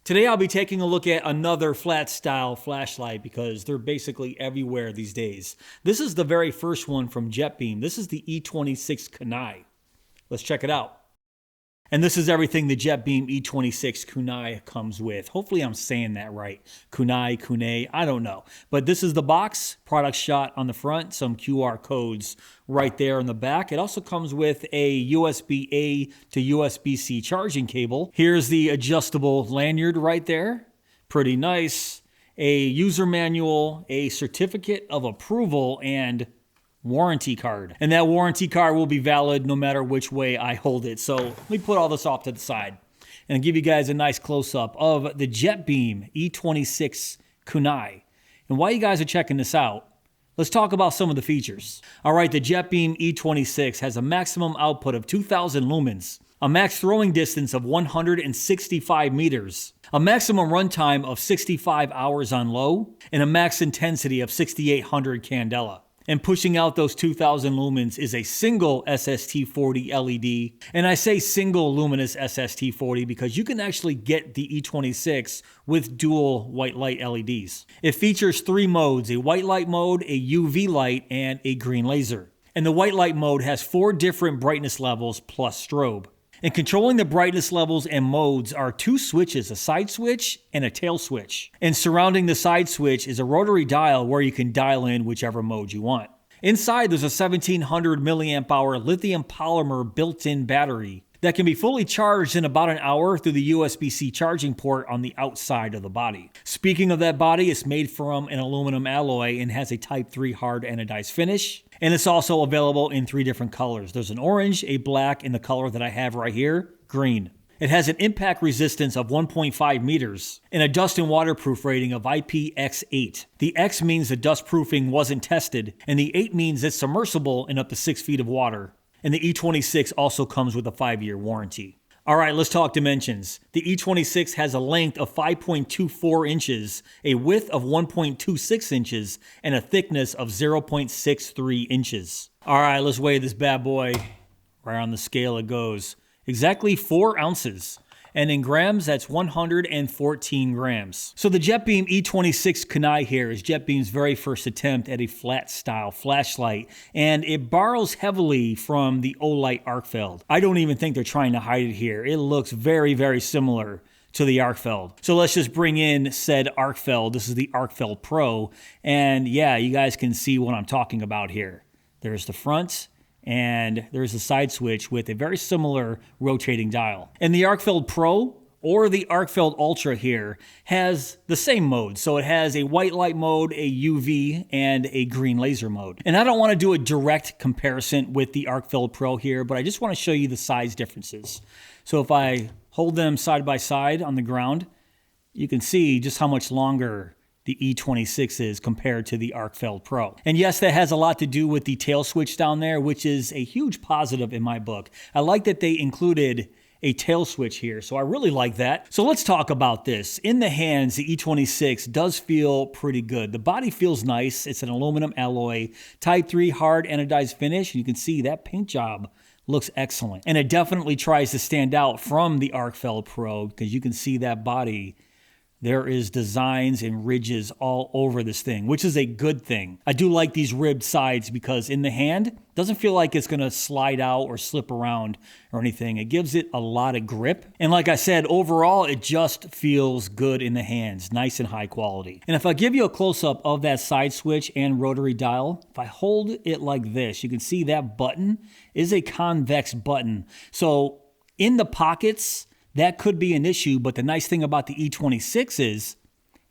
Today I'll be taking a look at another flat style flashlight because they're basically everywhere these days. This is the very first one from Jetbeam. This is the E26 Kunai. Let's check it out. And this is everything the Jetbeam E26 Kunai comes with. Hopefully I'm saying that right. Kunai, I don't know. But this is the box, product shot on the front, some QR codes right there in the back. It also comes with a USB-A to USB-C charging cable. Here's the adjustable lanyard right there. Pretty nice. A user manual, a certificate of approval, and warranty card. And that warranty card will be valid no matter which way I hold it. So let me put all this off to the side and give you guys a nice close-up of the Jetbeam E26 Kunai. And while you guys are checking this out, let's talk about some of the features. All right, the Jetbeam E26 has a maximum output of 2,000 lumens, a max throwing distance of 165 meters, a maximum runtime of 65 hours on low, and a max intensity of 6,800 candela. And pushing out those 2,000 lumens is a single SST40 LED. And I say single luminous SST40 because you can actually get the E26 with dual white light LEDs. It features 3 modes, a white light mode, a UV light, and a green laser. And the white light mode has 4 different brightness levels plus strobe. And controlling the brightness levels and modes are 2 switches, a side switch and a tail switch. And surrounding the side switch is a rotary dial where you can dial in whichever mode you want. Inside, there's a 1700 milliamp hour lithium polymer built-in battery that can be fully charged in about an hour through the USB-C charging port on the outside of the body. Speaking of that body, it's made from an aluminum alloy and has a Type 3 hard anodized finish. And it's also available in 3 different colors. There's an orange, a black, and the color that I have right here, green. It has an impact resistance of 1.5 meters and a dust and waterproof rating of IPX8. The X means the dust proofing wasn't tested, and the 8 means it's submersible in up to 6 feet of water. And the E26 also comes with a 5-year warranty. All right, let's talk dimensions. The E26 has a length of 5.24 inches, a width of 1.26 inches, and a thickness of 0.63 inches. All right, let's weigh this bad boy. Right on the scale it goes. Exactly 4 ounces. And in grams, that's 114 grams. So the Jetbeam E26 Kunai here is Jetbeam's very first attempt at a flat style flashlight, and it borrows heavily from the Olight Arcfeld. I don't even think they're trying to hide it here. It looks very, very similar to the Arcfeld. So let's just bring in said Arcfeld. This is the Arcfeld Pro, and yeah, you guys can see what I'm talking about here. There's the front, and there's a side switch with a very similar rotating dial. And the Arcfeld Pro or the Arcfeld Ultra here has the same mode. So it has a white light mode, a UV, and a green laser mode. And I don't want to do a direct comparison with the Arcfeld Pro here, but I just want to show you the size differences. So if I hold them side by side on the ground, you can see just how much longer the E26 is compared to the Arcfeld Pro. And yes, that has a lot to do with the tail switch down there, which is a huge positive in my book. I like that they included a tail switch here, so I really like that. So let's talk about this. In the hands, the E26 does feel pretty good. The body feels nice. It's an aluminum alloy, Type 3 hard anodized finish, and you can see that paint job looks excellent. And it definitely tries to stand out from the Arcfeld Pro because you can see that body. There is designs and ridges all over this thing, which is a good thing. I do like these ribbed sides because in the hand, it doesn't feel like it's gonna slide out or slip around or anything. It gives it a lot of grip. And like I said, overall, it just feels good in the hands, nice and high quality. And if I give you a close-up of that side switch and rotary dial, if I hold it like this, you can see that button is a convex button. So in the pockets, that could be an issue, but the nice thing about the E26 is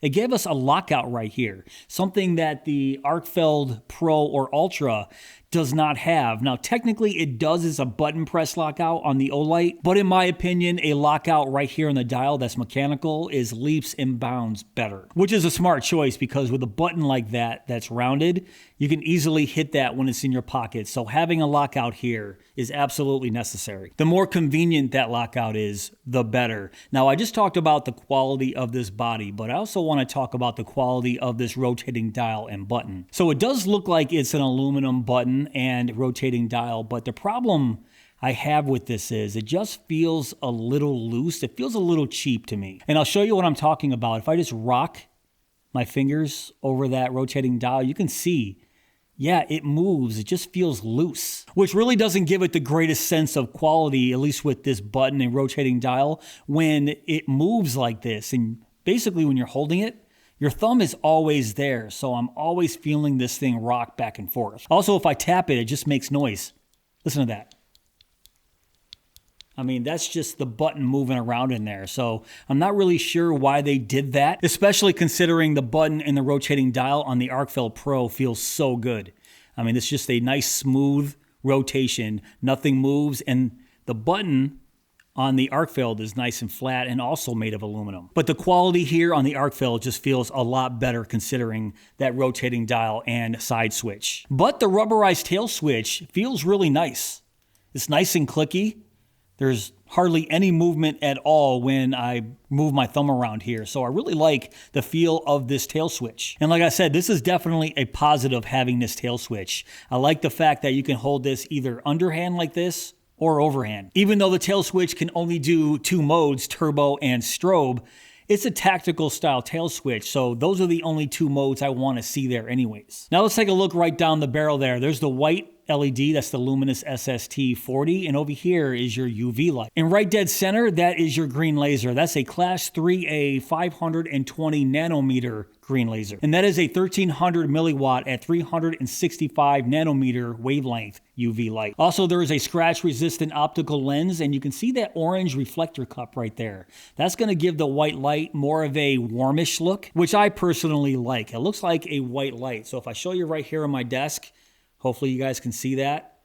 it gave us a lockout right here, something that the Arcfeld Pro or Ultra does not have. Now, technically, it does as a button press lockout on the Olight, but in my opinion, a lockout right here on the dial that's mechanical is leaps and bounds better, which is a smart choice because with a button like that that's rounded, you can easily hit that when it's in your pocket. So having a lockout here is absolutely necessary. The more convenient that lockout is, the better. Now, I just talked about the quality of this body, but I also want to talk about the quality of this rotating dial and button. So it does look like it's an aluminum button and rotating dial, but the problem I have with this is it just feels a little loose. It feels a little cheap to me. And I'll show you what I'm talking about. If I just rock my fingers over that rotating dial, you can see, yeah, it moves. It just feels loose, which really doesn't give it the greatest sense of quality, at least with this button and rotating dial, when it moves like this. And basically when you're holding it, your thumb is always there. So I'm always feeling this thing rock back and forth. Also, if I tap it, it just makes noise. Listen to that. I mean, that's just the button moving around in there. So I'm not really sure why they did that, especially considering the button and the rotating dial on the ArcFeld Pro feels so good. I mean, it's just a nice smooth rotation. Nothing moves. And the button on the ArcFeld is nice and flat and also made of aluminum. But the quality here on the ArcFeld just feels a lot better considering that rotating dial and side switch. But the rubberized tail switch feels really nice. It's nice and clicky. There's hardly any movement at all when I move my thumb around here. So I really like the feel of this tail switch. And like I said, this is definitely a positive having this tail switch. I like the fact that you can hold this either underhand like this or overhand. Even though the tail switch can only do 2 modes, turbo and strobe, it's a tactical style tail switch, so those are the only 2 modes I want to see there anyways. Now let's take a look right down the barrel there. There's the white LED, that's the luminous SST40, and over here is your UV light. And right dead center, that is your green laser. That's a Class 3A 520 nanometer green laser. And that is a 1300 milliwatt at 365 nanometer wavelength UV light. Also, there is a scratch-resistant optical lens, and you can see that orange reflector cup right there. That's going to give the white light more of a warmish look, which I personally like. It looks like a white light. So if I show you right here on my desk, hopefully you guys can see that.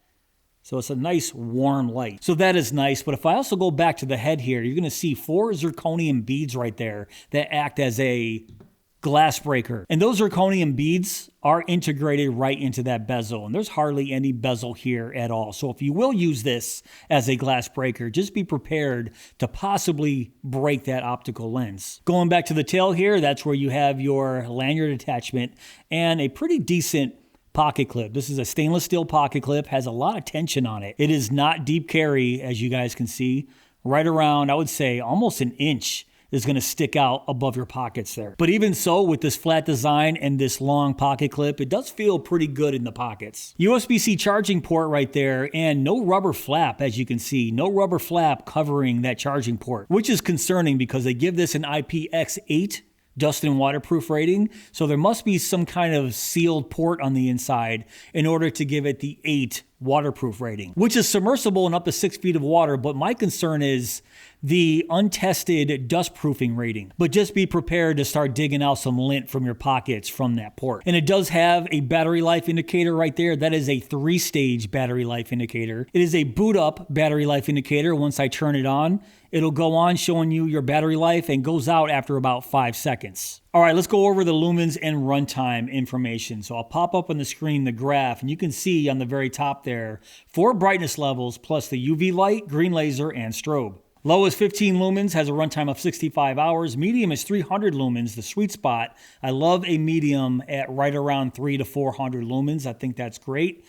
So it's a nice warm light. So that is nice. But if I also go back to the head here, you're going to see 4 zirconium beads right there that act as a glass breaker. And those zirconium beads are integrated right into that bezel. And there's hardly any bezel here at all. So if you will use this as a glass breaker, just be prepared to possibly break that optical lens. Going back to the tail here, that's where you have your lanyard attachment and a pretty decent pocket clip. This is a stainless steel pocket clip, has a lot of tension on it. It is not deep carry, as you guys can see. Right around, I would say, almost an inch is going to stick out above your pockets there. But even so, with this flat design and this long pocket clip, it does feel pretty good in the pockets. USB-C charging port right there, and no rubber flap, as you can see. No rubber flap covering that charging port, which is concerning because they give this an IPX8 dust and waterproof rating, so there must be some kind of sealed port on the inside in order to give it the 8 waterproof rating, which is submersible and up to 6 feet of water. But my concern is the untested dust proofing rating. But just be prepared to start digging out some lint from your pockets from that port. And it does have a battery life indicator right there. That is a 3-stage battery life indicator. It is a boot up battery life indicator. Once I turn it on, it'll go on showing you your battery life and goes out after about 5 seconds. All right, let's go over the lumens and runtime information. So I'll pop up on the screen the graph, and you can see on the very top there 4 brightness levels plus the UV light, green laser, and strobe. Low is 15 lumens, has a runtime of 65 hours. Medium is 300 lumens, the sweet spot. I love a medium at right around 300 to 400 lumens. I think that's great.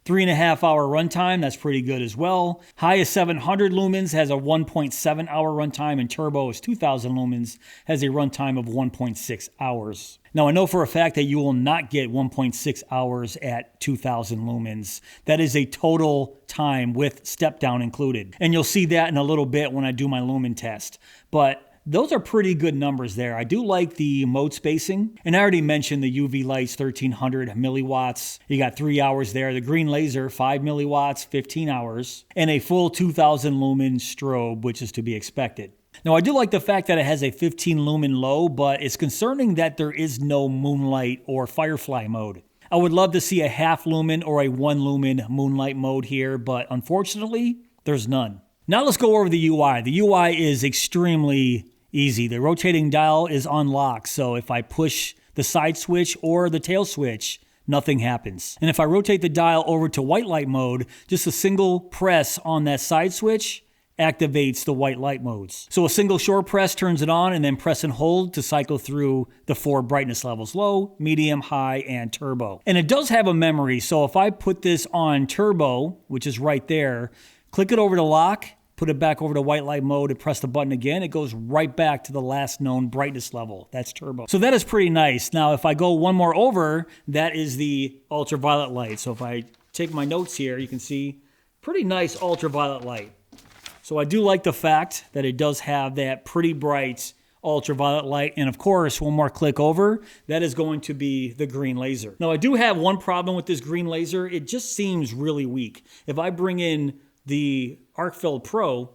3.5 hour runtime, that's pretty good as well. High is 700 lumens, has a 1.7 hour runtime, and turbo is 2000 lumens, has a runtime of 1.6 hours. Now, I know for a fact that you will not get 1.6 hours at 2000 lumens. That is a total time with step down included. And you'll see that in a little bit when I do my lumen test. But those are pretty good numbers there. I do like the mode spacing. And I already mentioned the UV lights, 1300 milliwatts. You got 3 hours there. The green laser, 5 milliwatts, 15 hours. And a full 2000 lumen strobe, which is to be expected. Now, I do like the fact that it has a 15 lumen low, but it's concerning that there is no moonlight or firefly mode. I would love to see a half lumen or a 1 lumen moonlight mode here, but unfortunately, there's none. Now let's go over the UI. The UI is extremely easy. The rotating dial is unlocked, so if I push the side switch or the tail switch, nothing happens. And if I rotate the dial over to white light mode, just a single press on that side switch activates the white light modes. So a single short press turns it on, and then press and hold to cycle through the 4 brightness levels: low, medium, high, and turbo. And it does have a memory, so if I put this on turbo, which is right there, Click it over to lock, put it back over to white light mode, and press the button again. It goes right back to the last known brightness level. That's turbo. So that is pretty nice. Now, if I go one more over, that is the ultraviolet light. So if I take my notes here, you can see pretty nice ultraviolet light. So I do like the fact that it does have that pretty bright ultraviolet light. And of course, one more click over, that is going to be the green laser. Now, I do have one problem with this green laser. It just seems really weak. If I bring in the ArcField Pro,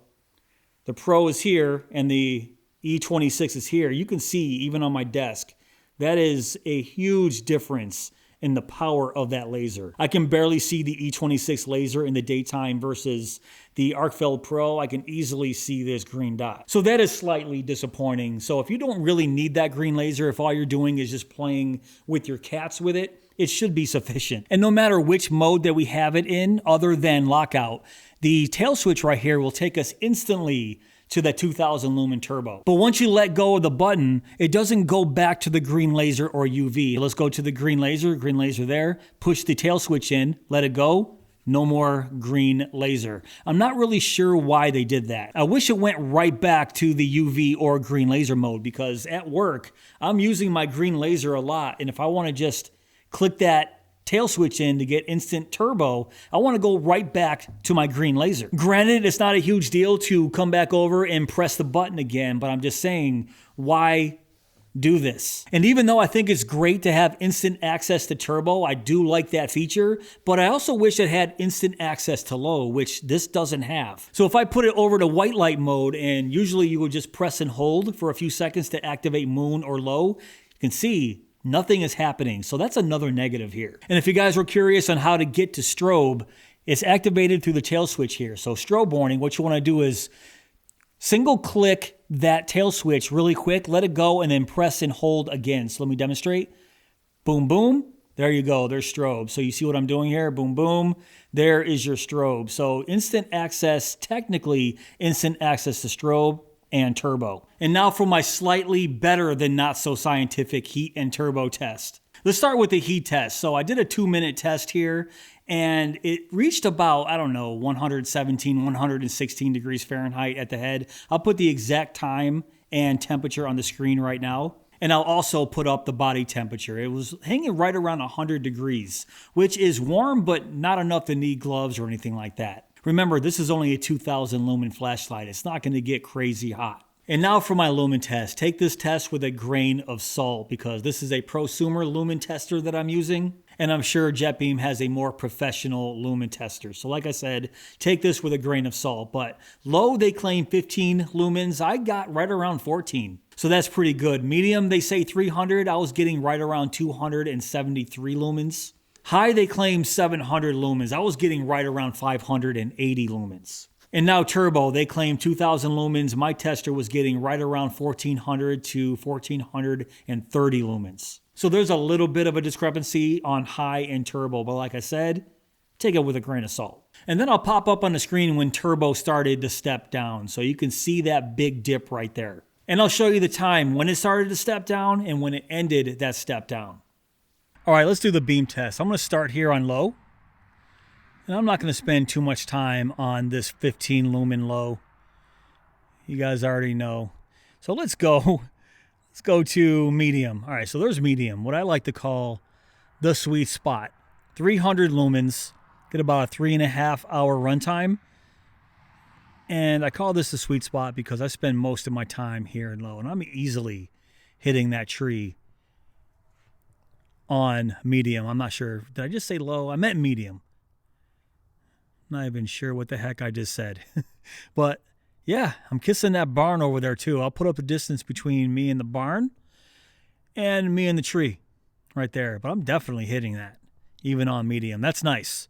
the Pro is here and the E26 is here. You can see even on my desk, that is a huge difference in the power of that laser. I can barely see the E26 laser in the daytime versus the ArcField Pro. I can easily see this green dot. So that is slightly disappointing. So if you don't really need that green laser, if all you're doing is just playing with your cats with it, it should be sufficient. And no matter which mode that we have it in, other than lockout, the tail switch right here will take us instantly to that 2000 lumen turbo. But once you let go of the button, it doesn't go back to the green laser or UV. Let's go to the green laser there, push the tail switch in, let it go, no more green laser. I'm not really sure why they did that. I wish it went right back to the UV or green laser mode, because at work, I'm using my green laser a lot, and if I want to just click that tail switch in to get instant turbo, I want to go right back to my green laser. Granted, it's not a huge deal to come back over and press the button again, but I'm just saying, why do this? And even though I think it's great to have instant access to turbo, I do like that feature, but I also wish it had instant access to low, which this doesn't have. So if I put it over to white light mode, and usually you would just press and hold for a few seconds to activate moon or low, you can see nothing is happening. So that's another negative here. And if you guys were curious on how to get to strobe, it's activated through the tail switch here. So strobe warning, what you want to do is single click that tail switch really quick, let it go, and then press and hold again. So let me demonstrate. Boom, boom. There you go. There's strobe. So you see what I'm doing here? Boom, boom. There is your strobe. So instant access, technically instant access to strobe and turbo. And now for my slightly better than not so scientific heat and turbo test. Let's start with the heat test. So I did a 2-minute test here, and it reached about, I don't know, 117, 116 degrees Fahrenheit at the head. I'll put the exact time and temperature on the screen right now. And I'll also put up the body temperature. It was hanging right around 100 degrees, which is warm, but not enough to need gloves or anything like that. Remember, this is only a 2000 lumen flashlight. It's not going to get crazy hot. And now for my lumen test. Take this test with a grain of salt, because this is a prosumer lumen tester that I'm using. And I'm sure Jetbeam has a more professional lumen tester. So like I said, take this with a grain of salt. But low, they claim 15 lumens. I got right around 14. So that's pretty good. Medium, they say 300. I was getting right around 273 lumens. High, they claim 700 lumens. I was getting right around 580 lumens. And now turbo, they claim 2000 lumens. My tester was getting right around 1400 to 1430 lumens. So there's a little bit of a discrepancy on high and turbo, but like I said, take it with a grain of salt. And then I'll pop up on the screen when turbo started to step down. So you can see that big dip right there. And I'll show you the time when it started to step down and when it ended that step down. All right, let's do the beam test. I'm going to start here on low. And I'm not going to spend too much time on this 15 lumen low. You guys already know. So let's go. Let's go to medium. All right, so there's medium, what I like to call the sweet spot. 300 lumens, get about a 3.5 hour runtime. And I call this the sweet spot because I spend most of my time here in low, and I'm easily hitting that tree on medium. I'm not sure. Did I just say low? I meant medium. Not even sure what the heck I just said. But yeah, I'm kissing that barn over there too. I'll put up the distance between me and the barn and me and the tree right there. But I'm definitely hitting that, even on medium. That's nice.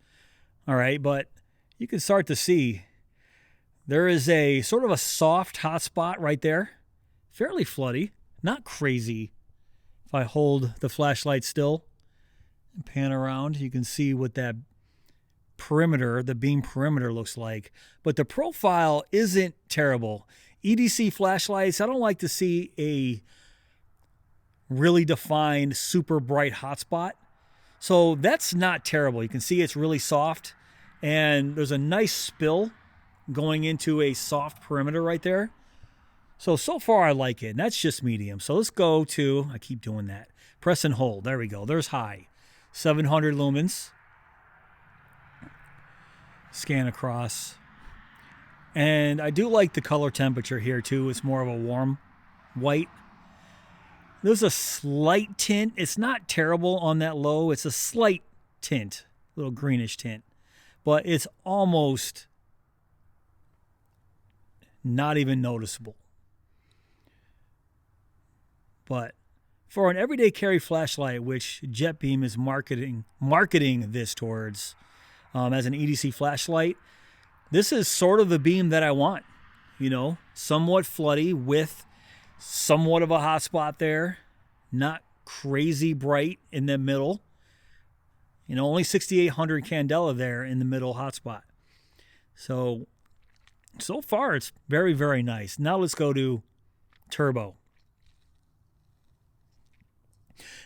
All right, but you can start to see there is a sort of a soft hot spot right there. Fairly floody, not crazy. If I hold the flashlight still and pan around, you can see what that perimeter, the beam perimeter looks like. But the profile isn't terrible. EDC flashlights, I don't like to see a really defined, super bright hotspot. So that's not terrible. You can see it's really soft, and there's a nice spill going into a soft perimeter right there. So far I like it. And that's just medium. So let's go to, I keep doing that. Press and hold. There we go. There's high. 700 lumens. Scan across. And I do like the color temperature here too. It's more of a warm white. There's a slight tint. It's not terrible on that low. It's a slight tint, a little greenish tint. But it's almost not even noticeable. But for an everyday carry flashlight, which Jetbeam is marketing this towards as an EDC flashlight, this is sort of the beam that I want. You know, somewhat floody with somewhat of a hot spot there, not crazy bright in the middle. You know, only 6,800 candela there in the middle hotspot. So far it's very, very nice. Now let's go to turbo.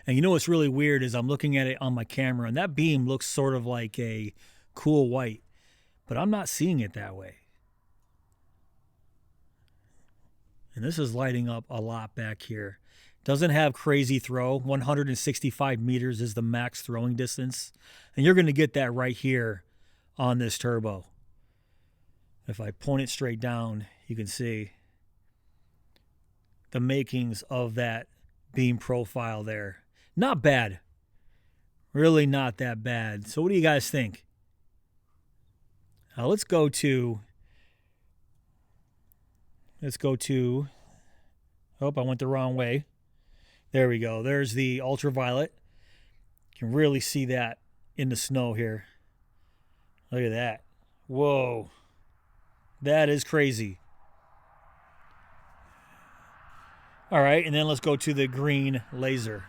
And you know what's really weird is I'm looking at it on my camera, and that beam looks sort of like a cool white, but I'm not seeing it that way. And this is lighting up a lot back here. Doesn't have crazy throw. 165 meters is the max throwing distance. And you're going to get that right here on this turbo. If I point it straight down, you can see the makings of that beam profile there. Not bad. Really not that bad. So what do you guys think? Now let's go to, oh, I went the wrong way. There we go. There's the ultraviolet. You can really see that in the snow here. Look at that. Whoa. That is crazy. All right, and then let's go to the green laser.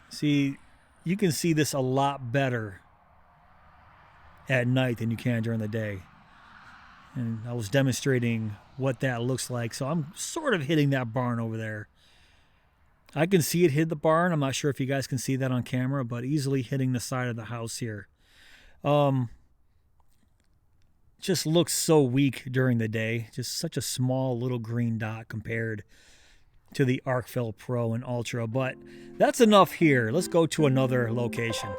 See, you can see this a lot better at night than you can during the day. And I was demonstrating what that looks like. So I'm sort of hitting that barn over there. I can see it hit the barn. I'm not sure if you guys can see that on camera, but easily hitting the side of the house here. Just looks so weak during the day. Just such a small little green dot compared to the ArcFill Pro and Ultra. But that's enough here. Let's go to another location.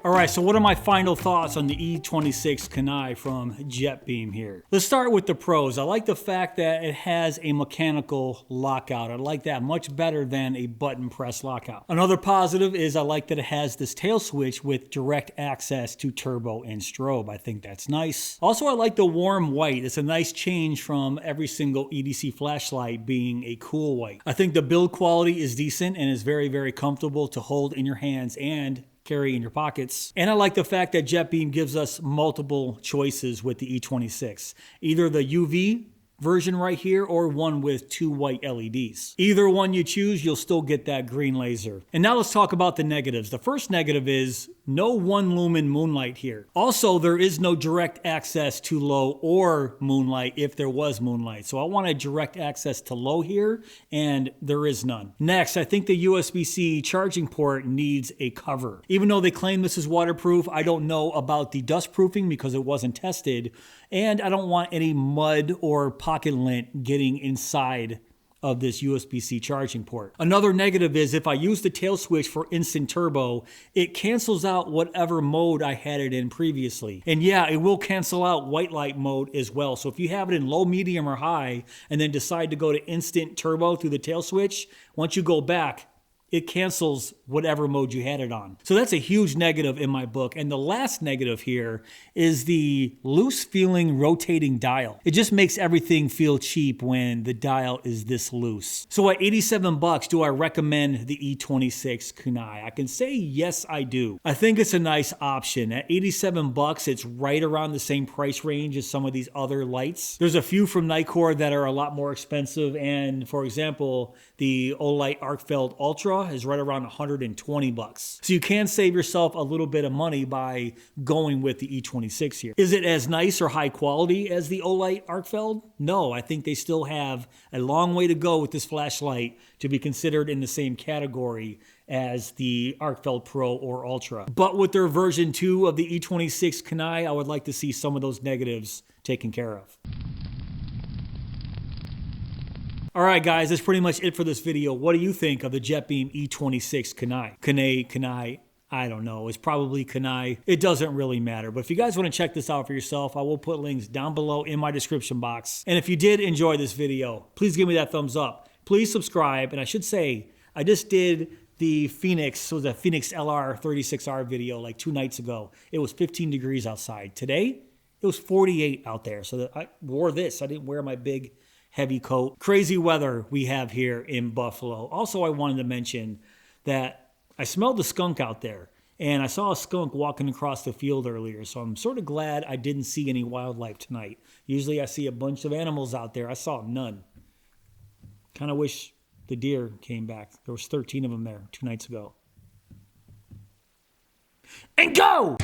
All right, so what are my final thoughts on the E26 Kunai from Jetbeam here? Let's start with the pros. I like the fact that it has a mechanical lockout. I like that much better than a button press lockout. Another positive is I like that it has this tail switch with direct access to turbo and strobe. I think that's nice. Also, I like the warm white. It's a nice change from every single EDC flashlight being a cool white. I think the build quality is decent and is very, very comfortable to hold in your hands and carry in your pockets. And I like the fact that Jetbeam gives us multiple choices with the E26. Either the UV version right here or one with 2 white LEDs. Either one you choose, you'll still get that green laser. And now let's talk about the negatives. The first negative is no 1 lumen moonlight here. Also, there is no direct access to low or moonlight if there was moonlight. So I wanted direct access to low here, and there is none. Next, I think the USB-C charging port needs a cover. Even though they claim this is waterproof, I don't know about the dust proofing because it wasn't tested, and I don't want any mud or pocket lint getting inside of this USB-C charging port. Another negative is if I use the tail switch for instant turbo, it cancels out whatever mode I had it in previously. And yeah, it will cancel out white light mode as well. So if you have it in low, medium, or high, and then decide to go to instant turbo through the tail switch, once you go back, it cancels whatever mode you had it on. So that's a huge negative in my book. And the last negative here is the loose feeling rotating dial. It just makes everything feel cheap when the dial is this loose. So at 87 bucks, do I recommend the E26 Kunai? I can say yes, I do. I think it's a nice option. At 87 bucks, it's right around the same price range as some of these other lights. There's a few from Nikkor that are a lot more expensive. And for example, the Olight Arcfeld Ultra is right around 120 bucks. So you can save yourself a little bit of money by going with the E26 here. Is it as nice or high quality as the Olight Arcfeld? No, I think they still have a long way to go with this flashlight to be considered in the same category as the Arcfeld Pro or Ultra. But with their version 2 of the E26 Kunai, I would like to see some of those negatives taken care of. All right, guys, that's pretty much it for this video. What do you think of the Jetbeam E26 Kunai? Kunai, I don't know. It's probably Kunai. It doesn't really matter. But if you guys want to check this out for yourself, I will put links down below in my description box. And if you did enjoy this video, please give me that thumbs up. Please subscribe. And I should say, I just did the Phoenix LR 36R video like 2 nights ago. It was 15 degrees outside. Today, it was 48 out there. So I wore this. I didn't wear my big heavy coat. Crazy weather we have here in Buffalo. Also, I wanted to mention that I smelled a skunk out there, and I saw a skunk walking across the field earlier, so I'm sort of glad I didn't see any wildlife tonight. Usually I see a bunch of animals out there. I saw none. Kind of wish the deer came back. There was 13 of them there 2 nights ago. And go!